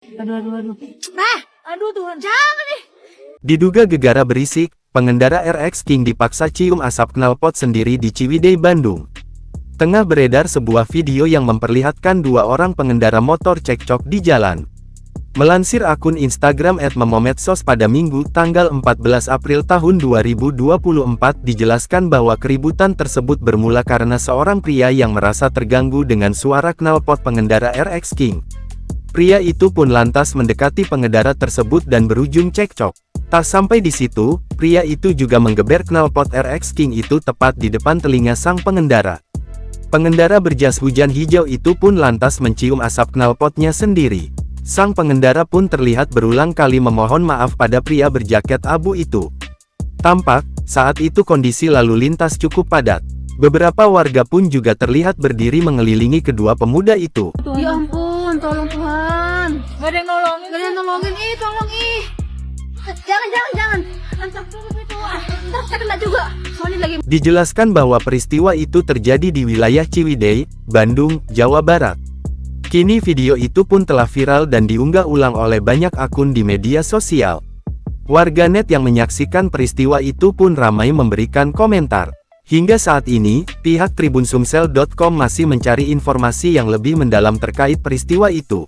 Aduh. Aduh Tuhan, jangan nih. Diduga gegara berisik, pengendara RX King dipaksa cium asap knalpot sendiri di Ciwidey, Bandung. Tengah beredar sebuah video yang memperlihatkan dua orang pengendara motor cekcok di jalan. Melansir akun Instagram @memomedsos pada Minggu, tanggal 14 April tahun 2024 dijelaskan bahwa keributan tersebut bermula karena seorang pria yang merasa terganggu dengan suara knalpot pengendara RX King. Pria itu pun lantas mendekati pengendara tersebut dan berujung cekcok. Tak sampai di situ, pria itu juga menggeber knalpot RX King itu tepat di depan telinga sang pengendara. Pengendara berjas hujan hijau itu pun lantas mencium asap knalpotnya sendiri. Sang pengendara pun terlihat berulang kali memohon maaf pada pria berjaket abu itu. Tampak, saat itu kondisi lalu lintas cukup padat. Beberapa warga pun juga terlihat berdiri mengelilingi kedua pemuda itu. Ya ampun, tolong Tuhan. Gak ada yang nolongin. Gak ada yang nolongin, tolong Jangan. Angkat dulu itu. Ntar saya kena juga. Soalnya lagi. Dijelaskan bahwa peristiwa itu terjadi di wilayah Ciwidey, Bandung, Jawa Barat. Kini video itu pun telah viral dan diunggah ulang oleh banyak akun di media sosial. Warganet yang menyaksikan peristiwa itu pun ramai memberikan komentar. Hingga saat ini, pihak TribunSumsel.com masih mencari informasi yang lebih mendalam terkait peristiwa itu.